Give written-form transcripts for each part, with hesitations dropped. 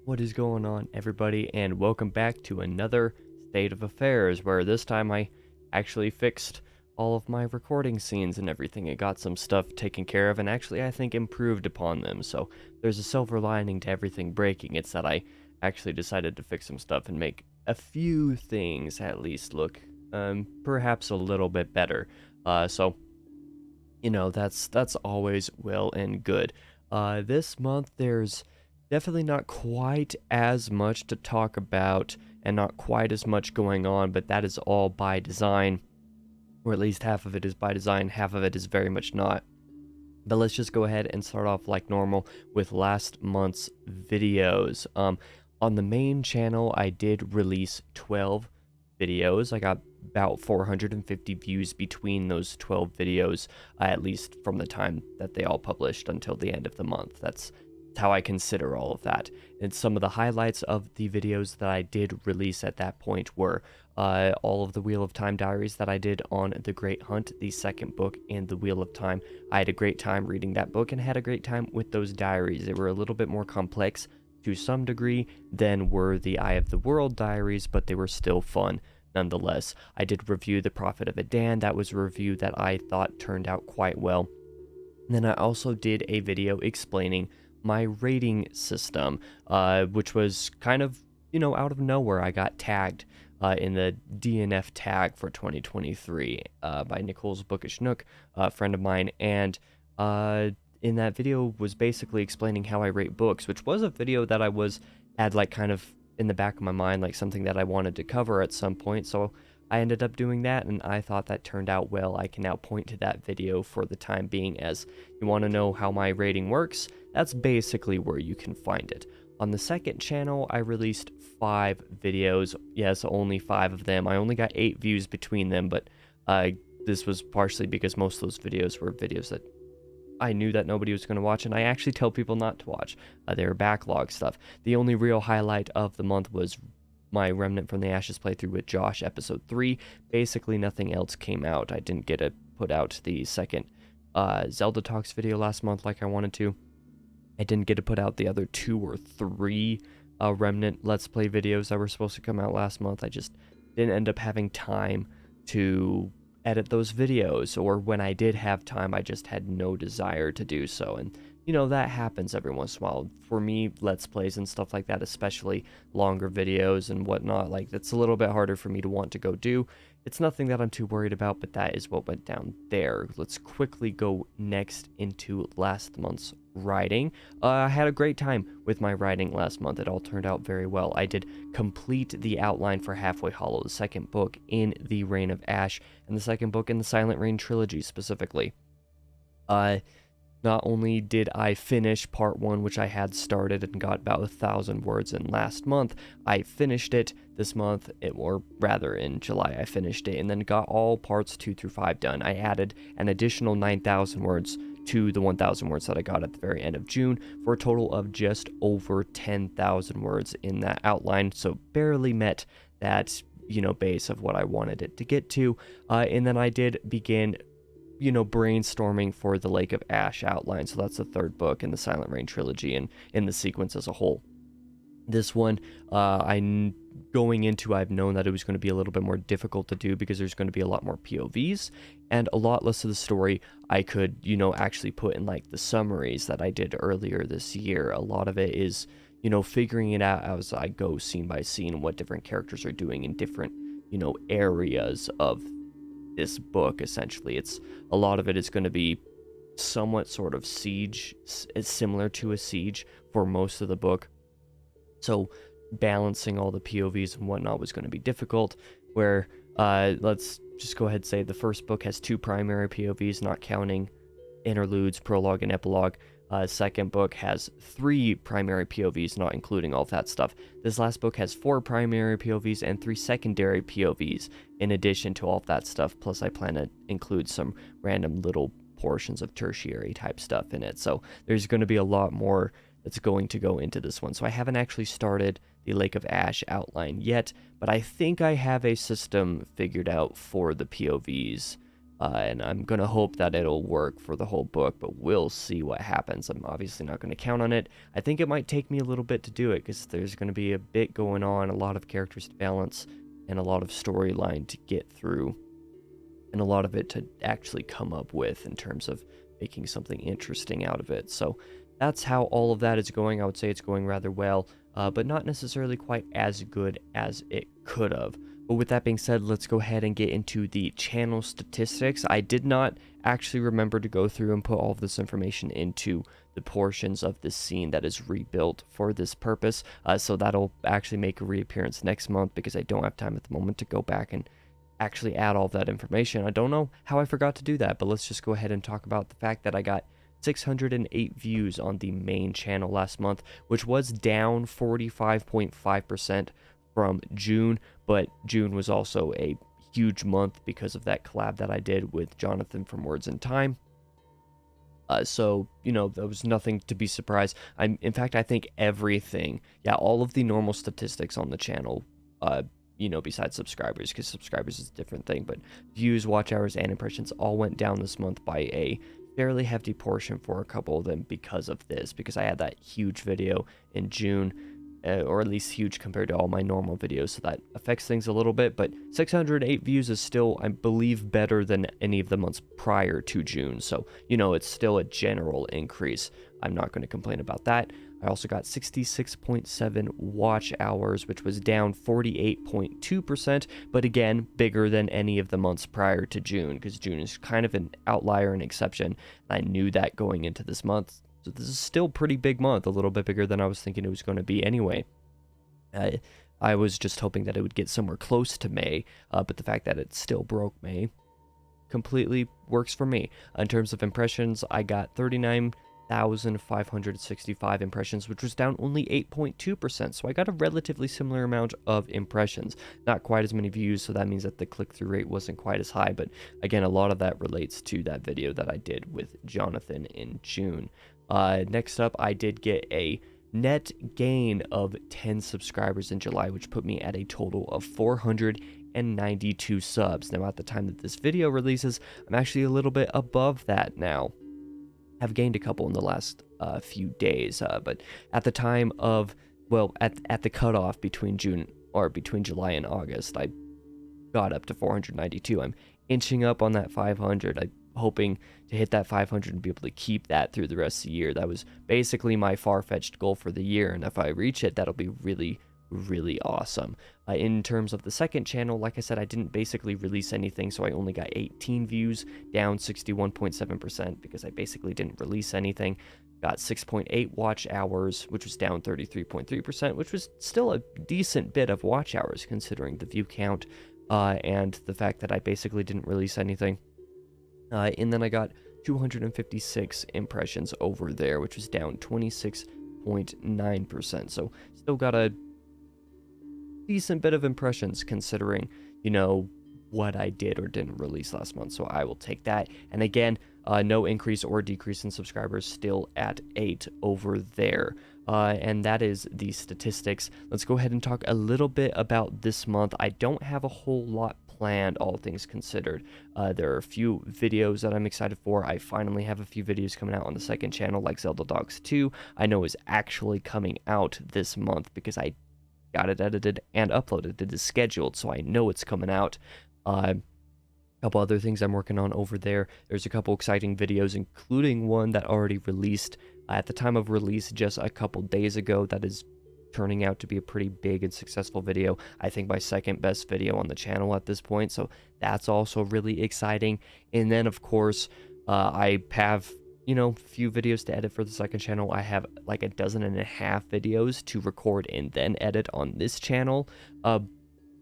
What is going on, everybody, and welcome back to another State of Affairs, where this time I actually fixed all of my recording scenes and everything. It got some stuff taken care of, and actually I think improved upon them, so there's a silver lining to everything breaking. It's that I actually decided to fix some stuff and make a few things at least look perhaps a little bit better. So that's always well and good. This month there's definitely not quite as much to talk about and not quite as much going on, but that is all by design, or at least half of it is by design, half of it is very much not. But let's just go ahead and start off like normal with last month's videos. On the main channel, I did release 12 videos. I got about 450 views between those 12 videos, at least from the time that they all published until the end of the month. That's how I consider all of that. And some of the highlights of the videos that I did release at that point were all of the Wheel of Time diaries that I did on The Great Hunt, the second book in the Wheel of Time. I had a great time reading that book and had a great time with those diaries. They were a little bit more complex to some degree than were the Eye of the World diaries, but they were still fun nonetheless. I did review The Prophet of Adan. That was a review that I thought turned out quite well. And then I also did a video explaining my rating system, which was kind of, out of nowhere. I got tagged in the DNF tag for 2023 by Nicole's Bookish Nook, a friend of mine, and in that video was basically explaining how I rate books, which was a video that I had like kind of in the back of my mind, like something that I wanted to cover at some point. So I ended up doing that, and I thought that turned out well. I can now point to that video for the time being. As you want to know how my rating works, that's basically where you can find it. On the second channel, I released 5 videos. Yes, only 5 of them. I only got 8 views between them, but this was partially because most of those videos were videos that I knew that nobody was going to watch, and I actually tell people not to watch. They were backlog stuff. The only real highlight of the month was my Remnant from the Ashes playthrough with Josh, episode 3. Basically, nothing else came out. I didn't get to put out the second Zelda Talks video last month like I wanted to. I didn't get to put out the other 2 or 3 Remnant Let's Play videos that were supposed to come out last month. I just didn't end up having time to edit those videos, or when I did have time, I just had no desire to do so. And that happens every once in a while. For me, Let's Plays and stuff like that, especially longer videos and whatnot, like that's a little bit harder for me to want to go do. It's nothing that I'm too worried about, but that is what went down there. Let's quickly go next into last month's writing. I had a great time with my writing last month. It all turned out very well. I did complete the outline for Halfway Hollow, the second book in the Reign of Ash, and the second book in the Silent Rain trilogy specifically. Not only did I finish part 1, which I had started and got about 1,000 words in last month, I finished it this month, or rather in July I finished it, and then got all parts 2 through 5 done. I added an additional 9,000 words to the 1,000 words that I got at the very end of June, for a total of just over 10,000 words in that outline, so barely met that, base of what I wanted it to get to. And then I did begin brainstorming for the Lake of Ash outline. So that's the third book in the Silent Rain trilogy and in the sequence as a whole. This one, going into, I've known that it was going to be a little bit more difficult to do because there's going to be a lot more POVs and a lot less of the story I could, actually put in like the summaries that I did earlier this year. A lot of it is, figuring it out as I go scene by scene, what different characters are doing in different, areas of this book. Essentially, it's a lot of it is going to be somewhat sort of siege, similar to a siege for most of the book, so balancing all the POVs and whatnot was going to be difficult. Where let's just go ahead and say the first book has 2 primary POVs, not counting interludes, prologue, and epilogue. Second book has 3 primary POVs, not including all of that stuff. This last book has 4 primary POVs and 3 secondary POVs in addition to all of that stuff. Plus, I plan to include some random little portions of tertiary type stuff in it. So there's going to be a lot more that's going to go into this one. So I haven't actually started the Lake of Ash outline yet, but I think I have a system figured out for the POVs and I'm gonna hope that it'll work for the whole book, but we'll see what happens. I'm obviously not gonna count on it. I think it might take me a little bit to do it, because there's gonna be a bit going on, a lot of characters to balance, and a lot of storyline to get through, and a lot of it to actually come up with in terms of making something interesting out of it. So that's how all of that is going. I would say it's going rather well, but not necessarily quite as good as it could have. But with that being said, let's go ahead and get into the channel statistics. I did not actually remember to go through and put all of this information into the portions of this scene that is rebuilt for this purpose. So that'll actually make a reappearance next month, because I don't have time at the moment to go back and actually add all of that information. I don't know how I forgot to do that, but let's just go ahead and talk about the fact that I got 608 views on the main channel last month, which was down 45.5% from June, but June was also a huge month because of that collab that I did with Jonathan from Words in Time. So, there was nothing to be surprised. In fact, I think everything, all of the normal statistics on the channel, besides subscribers, because subscribers is a different thing, but views, watch hours, and impressions all went down this month by a fairly hefty portion for a couple of them because of this, because I had that huge video in June, or at least huge compared to all my normal videos, so that affects things a little bit. But 608 views is still, I believe, better than any of the months prior to June, so it's still a general increase. I'm not going to complain about that. I also got 66.7 watch hours, which was down 48.2%, but again, bigger than any of the months prior to June, because June is kind of an outlier and exception. I knew that going into this month. So this is still a pretty big month, a little bit bigger than I was thinking it was going to be anyway. I was just hoping that it would get somewhere close to May, but the fact that it still broke May completely works for me. In terms of impressions, I got 39,565 impressions, which was down only 8.2%. So I got a relatively similar amount of impressions, not quite as many views. So that means that the click-through rate wasn't quite as high. But again, a lot of that relates to that video that I did with Jonathan in June. Next up, I did get a net gain of 10 subscribers in July, which put me at a total of 492 subs. Now, at the time that this video releases, I'm actually a little bit above that now. Have gained a couple in the last few days, but at the time of, at the cutoff between July and August, I got up to 492. I'm inching up on that 500. I'm hoping to hit that 500 and be able to keep that through the rest of the year. That was basically my far-fetched goal for the year, and if I reach it, that'll be really awesome. In terms of the second channel, like I said, I didn't basically release anything, so I only got 18 views, down 61.7%, because I basically didn't release anything. Got 6.8 watch hours, which was down 33.3%, which was still a decent bit of watch hours considering the view count and the fact that I basically didn't release anything. And then I got 256 impressions over there, which was down 26.9%. So still got a decent bit of impressions considering, what I did or didn't release last month. So I will take that. And again, no increase or decrease in subscribers, still at 8 over there. And that is the statistics. Let's go ahead and talk a little bit about this month. I don't have a whole lot planned, all things considered. There are a few videos that I'm excited for. I finally have a few videos coming out on the second channel, like Zelda Dogs 2. I know is actually coming out this month because I got it edited and uploaded. It is scheduled, so I know it's coming out. A couple other things I'm working on over there. There's a couple exciting videos, including one that already released at the time of release just a couple days ago that is turning out to be a pretty big and successful video. I think my second best video on the channel at this point, so that's also really exciting. And then, of course, I have few videos to edit for the second channel. I have like 12.5 videos to record and then edit on this channel.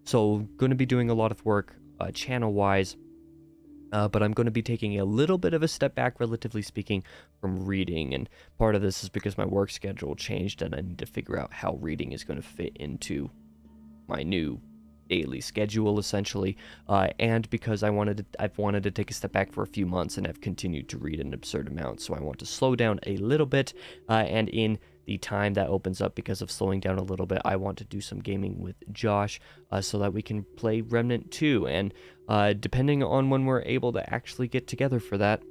So going to be doing a lot of work channel-wise, but I'm going to be taking a little bit of a step back, relatively speaking, from reading. And part of this is because my work schedule changed and I need to figure out how reading is going to fit into my new daily schedule, essentially, and because I've wanted to take a step back for a few months and have continued to read an absurd amount, so I want to slow down a little bit, and in the time that opens up because of slowing down a little bit, I want to do some gaming with Josh so that we can play Remnant 2, and depending on when we're able to actually get together for that.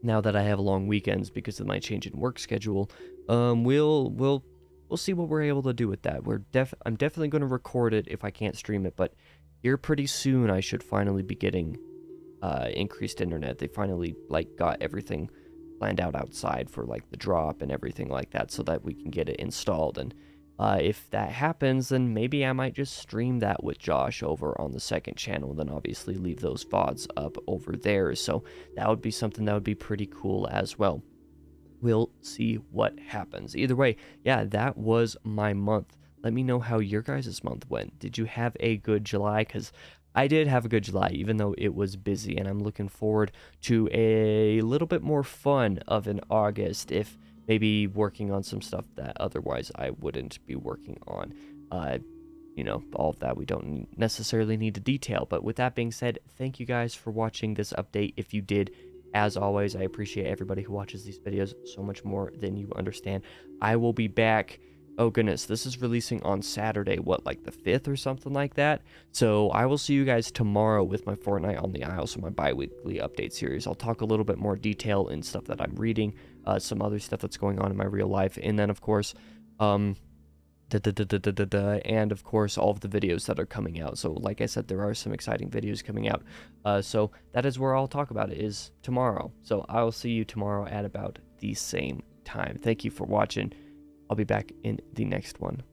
Now that I have long weekends because of my change in work schedule, we'll see what we're able to do with that. I'm definitely going to record it if I can't stream it, but here pretty soon I should finally be getting increased internet. They finally like got everything planned out outside for like the drop and everything like that, so that we can get it installed. And if that happens, then maybe I might just stream that with Josh over on the second channel, and then obviously leave those VODs up over there. So that would be something that would be pretty cool as well. We'll see what happens. Either way, yeah, that was my month. Let me know how your guys' month went. Did you have a good July? Because I did have a good July, even though it was busy, and I'm looking forward to a little bit more fun of an August, if maybe working on some stuff that otherwise I wouldn't be working on. All of that we don't necessarily need to detail. But with that being said, thank you guys for watching this update. If you did, as always, I appreciate everybody who watches these videos so much more than you understand. I will be back. Oh goodness, this is releasing on Saturday, what, like the 5th or something like that? So I will see you guys tomorrow with my Fortnite on the Isle, so my bi-weekly update series. I'll talk a little bit more detail in stuff that I'm reading, some other stuff that's going on in my real life, and then of course, and of course all of the videos that are coming out. So like I said, there are some exciting videos coming out. So that is where I'll talk about it, is tomorrow. So I will see you tomorrow at about the same time. Thank you for watching. I'll be back in the next one.